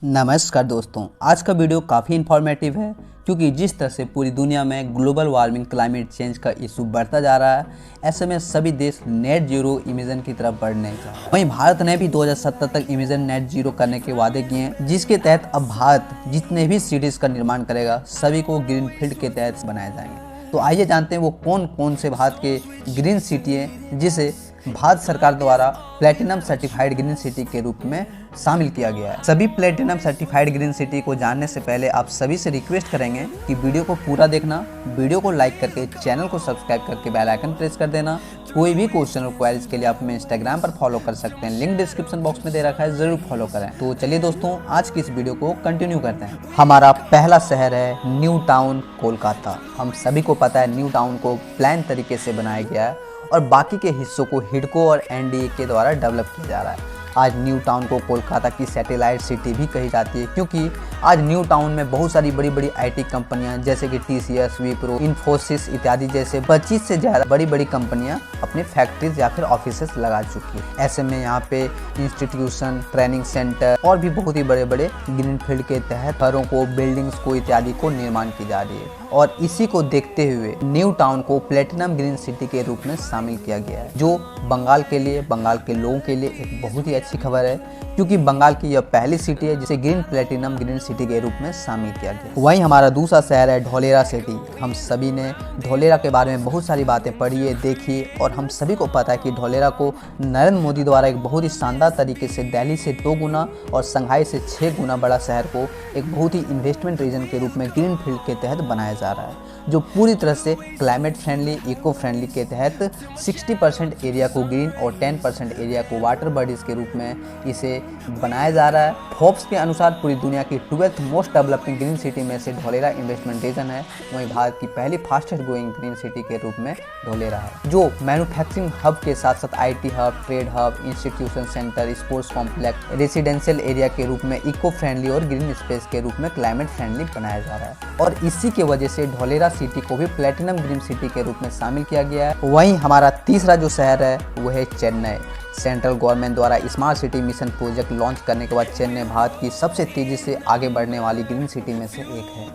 नमस्कार दोस्तों, आज का वीडियो काफ़ी इन्फॉर्मेटिव है क्योंकि जिस तरह से पूरी दुनिया में ग्लोबल वार्मिंग क्लाइमेट चेंज का इशू बढ़ता जा रहा है, ऐसे में सभी देश नेट जीरो इमिशन की तरफ बढ़ने जा रहे हैं। वहीं भारत ने भी 2070 तक इमिशन नेट जीरो करने के वादे किए हैं, जिसके तहत अब भारत जितने भी सिटीज़ का निर्माण करेगा सभी को ग्रीन फील्ड के तहत बनाए जाएंगे। तो आइए जानते हैं वो कौन कौन से भारत के ग्रीन सिटी हैं जिसे भारत सरकार द्वारा प्लेटिनम सर्टिफाइड ग्रीन सिटी के रूप में शामिल किया गया है। सभी प्लेटिनम सर्टिफाइड ग्रीन सिटी को जानने से पहले आप सभी से रिक्वेस्ट करेंगे कि वीडियो को पूरा देखना, वीडियो को लाइक करके चैनल को सब्सक्राइब करके बेल आइकन प्रेस कर देना। कोई भी क्वेश्चन और क्वेरीज के लिए आप हमें इंस्टाग्राम पर फॉलो कर सकते हैं, लिंक डिस्क्रिप्शन बॉक्स में दे रखा है, जरूर फॉलो करें। तो चलिए दोस्तों, आज की इस वीडियो को कंटिन्यू करते हैं। हमारा पहला शहर है न्यू टाउन कोलकाता। हम सभी को पता है न्यू टाउन को प्लान तरीके से बनाया गया है और बाकी के हिस्सों को हिडको और एनडीए के द्वारा डेवलप किया जा रहा है। आज न्यू टाउन को कोलकाता की सैटेलाइट सिटी भी कही जाती है क्योंकि आज न्यू टाउन में बहुत सारी बड़ी बड़ी आईटी कंपनियां जैसे कि टीसीएस, विप्रो, इन्फोसिस इत्यादि जैसे 25 से ज़्यादा बड़ी बड़ी कंपनियां अपने फैक्ट्रीज या फिर ऑफिसेस लगा चुकी है। ऐसे में यहाँ पे इंस्टीट्यूशन, ट्रेनिंग सेंटर और भी बहुत ही बड़े बड़े ग्रीन फील्ड के तहत घरों को, बिल्डिंग्स को इत्यादि को निर्माण की जा रही है और इसी को देखते हुए न्यू टाउन को प्लेटिनम ग्रीन सिटी के रूप में शामिल किया गया है, जो बंगाल के लिए, बंगाल के लोगों के लिए एक बहुत ही अच्छी खबर है क्योंकि बंगाल की यह पहली सिटी है जिसे ग्रीन प्लेटिनम ग्रीन सिटी के रूप में शामिल किया गया। वहीं हमारा दूसरा शहर है धौलेरा सिटी। हम सभी ने धौलेरा के बारे में बहुत सारी बातें पढ़ी है, देखी है और हम सभी को पता है कि धौलेरा को नरेंद्र मोदी द्वारा एक बहुत ही शानदार तरीके से दिल्ली से 2 गुना और शंघाई से 6 गुना बड़ा शहर को एक बहुत ही इन्वेस्टमेंट रीजन के रूप में ग्रीन फील्ड के तहत बनाया जा रहा है, जो पूरी तरह से क्लाइमेट फ्रेंडली, इको फ्रेंडली के तहत 60% एरिया को ग्रीन और 10% एरिया को वाटर बॉडीज के रूप में इसे बनाया जा रहा है। फोर्ब्स के अनुसार पूरी दुनिया की 12th most developing green city में से धौलेरा इन्वेस्टमेंट रीजन है। वहीं भारत की पहली फास्टेस्ट ग्रोइंग ग्रीन सिटी के रूप में धौलेरा है, जो मैन्युफैक्चरिंग हब के साथ साथ IT hub, trade hub, institution centre, sports complex, residential area के रूप में इको फ्रेंडली और ग्रीन स्पेस के रूप में क्लाइमेट फ्रेंडली बनाया जा रहा है और इसी की वजह से धौलेरा सिटी को भी प्लेटिनम ग्रीन सिटी के रूप में शामिल किया गया है। वहीं हमारा तीसरा जो शहर है वो है चेन्नई। सेंट्रल गवर्नमेंट द्वारा smart city mission project launch करने के बाद चेन्नई भारत की सबसे तेजी से आगे बढ़ने वाली ग्रीन सिटी में से एक है।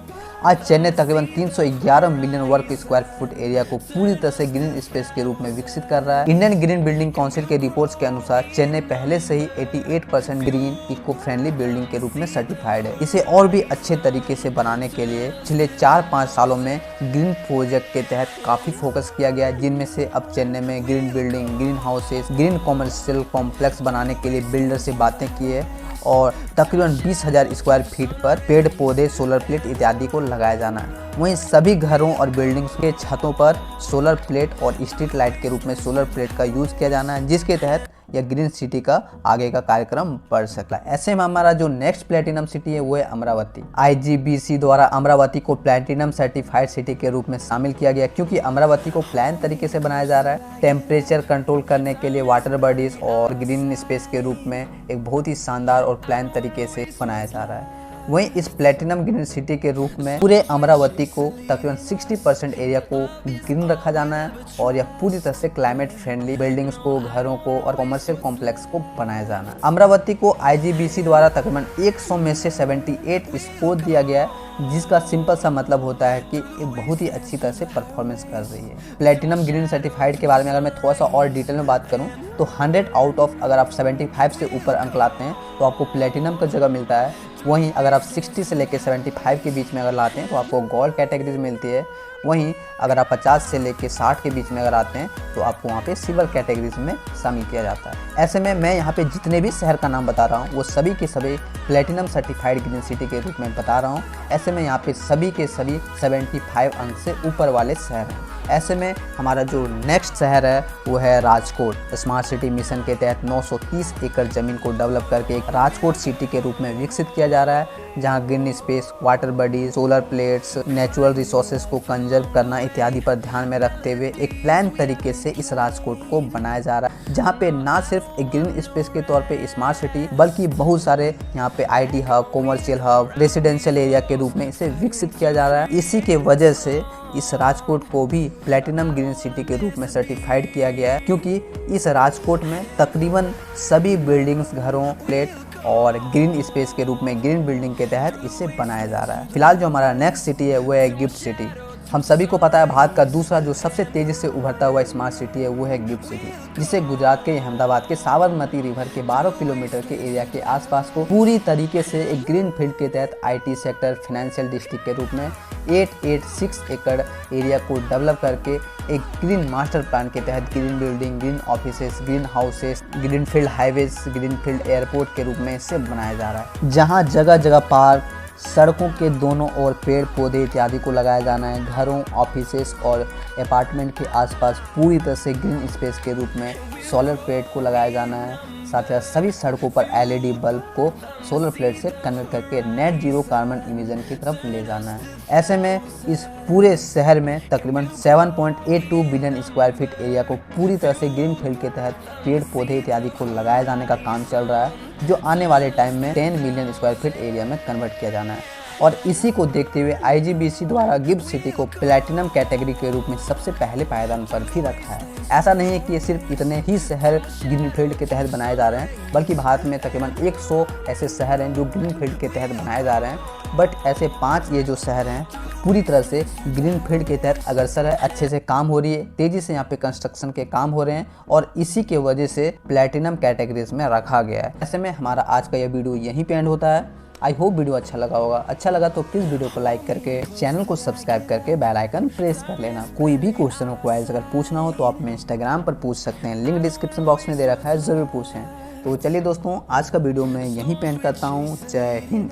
आज चेन्नई तकरीबन 311 मिलियन वर्ग स्क्वायर फुट एरिया को पूरी तरह से ग्रीन स्पेस के रूप में विकसित कर रहा है। इंडियन ग्रीन बिल्डिंग काउंसिल के रिपोर्ट्स के अनुसार चेन्नई पहले से ही 88% ग्रीन इको फ्रेंडली बिल्डिंग के रूप में सर्टिफाइड है। इसे और भी अच्छे तरीके से बनाने के लिए पिछले 4-5 सालों में ग्रीन प्रोजेक्ट के तहत काफी फोकस किया गया है, जिनमें से अब चेन्नई में green building, green houses, green commercial complex बनाने के लिए बिल्डर से बातें की है और तकरीबन 20,000 स्क्वायर फीट पर पेड़ पौधे, सोलर प्लेट इत्यादि को लगाया जाना है। वहीं सभी घरों और बिल्डिंग्स के छतों पर सोलर प्लेट और स्ट्रीट लाइट के रूप में सोलर प्लेट का यूज किया जाना है, जिसके तहत यह ग्रीन सिटी का आगे का कार्यक्रम बढ़ सकता है। ऐसे में हमारा जो नेक्स्ट प्लेटिनम सिटी है वो है अमरावती। IGBC द्वारा अमरावती को प्लेटिनम सर्टिफाइड सिटी के रूप में शामिल किया गया क्योंकि अमरावती को प्लान तरीके से बनाया जा रहा है। टेम्परेचर कंट्रोल करने के लिए वाटर बॉडीज और ग्रीन स्पेस के रूप में एक बहुत ही शानदार और प्लान तरीके से बनाया जा रहा है। वहीं इस प्लेटिनम ग्रीन सिटी के रूप में पूरे अमरावती को तकरीबन 60% एरिया को ग्रीन रखा जाना है और यह पूरी तरह से क्लाइमेट फ्रेंडली बिल्डिंग्स को, घरों को और कॉमर्शियल कॉम्प्लेक्स को बनाया जाना है। अमरावती को IGBC द्वारा तकरीबन 100 में से 78 स्कोर दिया गया है, जिसका सिंपल सा मतलब होता है कि ये बहुत ही अच्छी तरह से परफॉर्मेंस कर रही है। प्लेटिनम ग्रीन सर्टिफाइड के बारे में अगर मैं थोड़ा सा और डिटेल में बात करूं तो 100 आउट ऑफ अगर आप 75 से ऊपर अंक लाते हैं तो आपको प्लेटिनम का जगह मिलता है। वहीं अगर आप 60 से लेकर 75 के बीच में अगर लाते हैं तो आपको गोल्ड कैटेगरीज मिलती है। वहीं अगर आप 50 से लेकर 60 के बीच में अगर आते हैं तो आपको वहाँ पे सिल्वर कैटेगरीज में शामिल किया जाता है। ऐसे में मैं यहाँ पे जितने भी शहर का नाम बता रहा हूँ वो सभी के सभी प्लेटिनम सर्टिफाइड ग्रीन सिटी के रूप में बता रहा हूँ। ऐसे में यहाँ पे सभी के सभी 75 अंक से ऊपर वाले शहर हैं। ऐसे में हमारा जो नेक्स्ट शहर है वो है राजकोट। स्मार्ट सिटी मिशन के तहत 930 एकड़ जमीन को डेवलप करके एक राजकोट सिटी के रूप में विकसित किया जा रहा है, जहां green space, water body, solar plates, natural resources को कंजर्व करना इत्यादि पर ध्यान में रखते हुए एक प्लान तरीके से इस राजकोट को बनाया जा रहा है, जहां पे ना सिर्फ एक ग्रीन स्पेस के तौर पे स्मार्ट सिटी बल्कि बहुत सारे यहाँ पे IT hub, commercial hub, residential area के रूप में इसे विकसित किया जा रहा है। इसी के वजह से इस राजकोट को भी प्लेटिनम ग्रीन सिटी के रूप में सर्टिफाइड किया गया है क्योंकि इस राजकोट में तकरीबन सभी बिल्डिंग्स, घरों, प्लेट और ग्रीन स्पेस के रूप में ग्रीन बिल्डिंग के तहत इसे बनाया जा रहा है। फिलहाल जो हमारा नेक्स्ट सिटी है वो है गिफ्ट सिटी। हम सभी को पता है भारत का दूसरा जो सबसे तेजी से उभरता हुआ स्मार्ट सिटी है वो है गिफ्ट सिटी, जिसे गुजरात के अहमदाबाद के साबरमती रिवर के 12 किलोमीटर के एरिया के आसपास को पूरी तरीके से एक ग्रीन फील्ड के तहत आईटी सेक्टर, फाइनेंशियल डिस्ट्रिक्ट के रूप में 886 एकड़ एरिया को डेवलप करके एक ग्रीन मास्टर प्लान के तहत green building, green offices, green houses, green field highways, green field airport के रूप में इसे बनाया जा रहा है, जहाँ जगह जगह पार्क, सड़कों के दोनों ओर पेड़ पौधे इत्यादि को लगाया जाना है। घरों, ऑफिसेस और अपार्टमेंट के आसपास पूरी तरह से ग्रीन स्पेस के रूप में सोलर प्लेट को लगाया जाना है। साथ ही सभी सड़कों पर एलईडी बल्ब को सोलर प्लेट से कन्वर्ट करके नेट जीरो कार्बन इमिशन की तरफ ले जाना है। ऐसे में इस पूरे शहर में तकरीबन 7.82 बिलियन स्क्वायर फीट एरिया को पूरी तरह से ग्रीन फील्ड के तहत पेड़ पौधे इत्यादि को लगाया जाने का काम चल रहा है, जो आने वाले टाइम में 10 मिलियन स्क्वायर फीट एरिया में कन्वर्ट किया जाना है। और इसी को देखते हुए आईजीबीसी द्वारा गिफ्ट सिटी को प्लैटिनम कैटेगरी के रूप में सबसे पहले पायदान पर भी रखा है। ऐसा नहीं है कि ये सिर्फ इतने ही शहर ग्रीन फील्ड के तहत बनाए जा रहे हैं, बल्कि भारत में तकरीबन 100 ऐसे शहर हैं जो ग्रीन फील्ड के तहत बनाए जा रहे हैं। बट ऐसे 5 ये जो शहर हैं पूरी तरह से ग्रीन फील्ड के तहत अग्रसर है, अच्छे से काम हो रही है, तेज़ी से यहाँ पे कंस्ट्रक्शन के काम हो रहे हैं और इसी के वजह से प्लैटिनम कैटेगरीज में रखा गया है। ऐसे में हमारा आज का यह वीडियो यहीं पे एंड होता है। आई होप वीडियो अच्छा लगा होगा। अच्छा लगा तो प्लीज़ वीडियो को लाइक करके चैनल को सब्सक्राइब करके बेल आइकन प्रेस कर लेना। कोई भी क्वेश्चन हो क्वाइज अगर पूछना हो तो आप हमें इंस्टाग्राम पर पूछ सकते हैं, लिंक डिस्क्रिप्शन बॉक्स में दे रखा है, ज़रूर पूछें। तो चलिए दोस्तों, आज का वीडियो मैं यहीं पे एंड करता हूँ। जय हिंद।